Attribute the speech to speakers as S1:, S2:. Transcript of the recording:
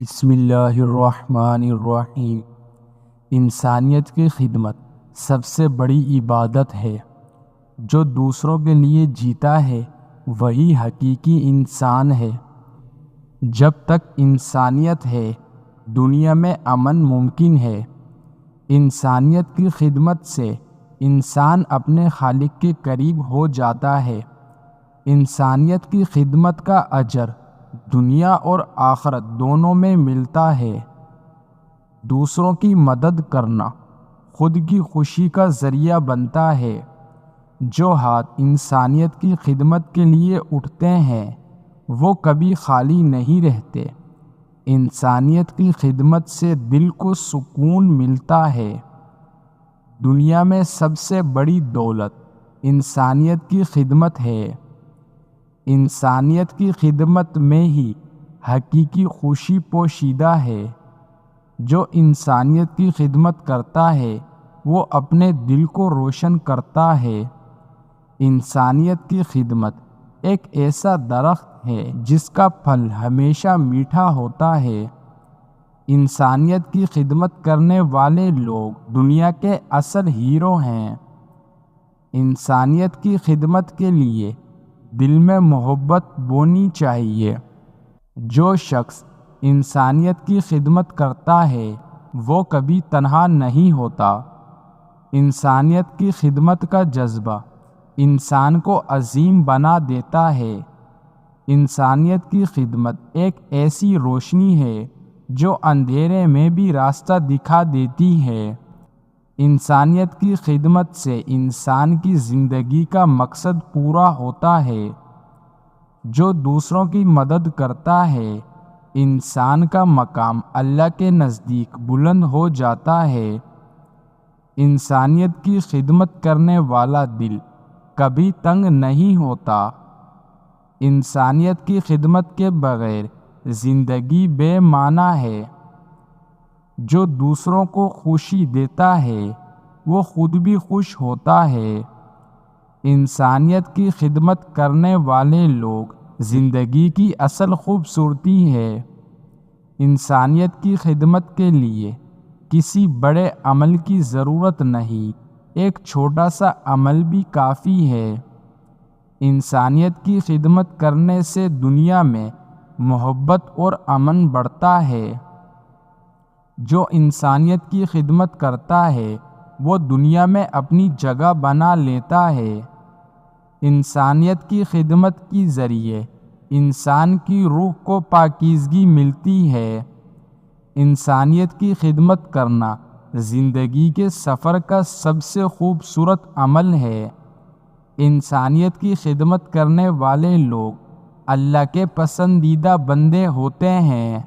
S1: بسم اللہ الرحمن الرحیم۔ انسانیت کی خدمت سب سے بڑی عبادت ہے۔ جو دوسروں کے لیے جیتا ہے وہی حقیقی انسان ہے۔ جب تک انسانیت ہے دنیا میں امن ممکن ہے۔ انسانیت کی خدمت سے انسان اپنے خالق کے قریب ہو جاتا ہے۔ انسانیت کی خدمت کا اجر دنیا اور آخرت دونوں میں ملتا ہے۔ دوسروں کی مدد کرنا خود کی خوشی کا ذریعہ بنتا ہے۔ جو ہاتھ انسانیت کی خدمت کے لیے اٹھتے ہیں وہ کبھی خالی نہیں رہتے۔ انسانیت کی خدمت سے دل کو سکون ملتا ہے۔ دنیا میں سب سے بڑی دولت انسانیت کی خدمت ہے۔ انسانیت کی خدمت میں ہی حقیقی خوشی پوشیدہ ہے۔ جو انسانیت کی خدمت کرتا ہے وہ اپنے دل کو روشن کرتا ہے۔ انسانیت کی خدمت ایک ایسا درخت ہے جس کا پھل ہمیشہ میٹھا ہوتا ہے۔ انسانیت کی خدمت کرنے والے لوگ دنیا کے اصل ہیرو ہیں۔ انسانیت کی خدمت کے لیے دل میں محبت بونی چاہیے۔ جو شخص انسانیت کی خدمت کرتا ہے وہ کبھی تنہا نہیں ہوتا۔ انسانیت کی خدمت کا جذبہ انسان کو عظیم بنا دیتا ہے۔ انسانیت کی خدمت ایک ایسی روشنی ہے جو اندھیرے میں بھی راستہ دکھا دیتی ہے۔ انسانیت کی خدمت سے انسان کی زندگی کا مقصد پورا ہوتا ہے۔ جو دوسروں کی مدد کرتا ہے انسان کا مقام اللہ کے نزدیک بلند ہو جاتا ہے۔ انسانیت کی خدمت کرنے والا دل کبھی تنگ نہیں ہوتا۔ انسانیت کی خدمت کے بغیر زندگی بے معنی ہے۔ جو دوسروں کو خوشی دیتا ہے وہ خود بھی خوش ہوتا ہے۔ انسانیت کی خدمت کرنے والے لوگ زندگی کی اصل خوبصورتی ہے۔ انسانیت کی خدمت کے لیے کسی بڑے عمل کی ضرورت نہیں، ایک چھوٹا سا عمل بھی کافی ہے۔ انسانیت کی خدمت کرنے سے دنیا میں محبت اور امن بڑھتا ہے۔ جو انسانیت کی خدمت کرتا ہے وہ دنیا میں اپنی جگہ بنا لیتا ہے۔ انسانیت کی خدمت کے ذریعے انسان کی روح کو پاکیزگی ملتی ہے۔ انسانیت کی خدمت کرنا زندگی کے سفر کا سب سے خوبصورت عمل ہے۔ انسانیت کی خدمت کرنے والے لوگ اللہ کے پسندیدہ بندے ہوتے ہیں۔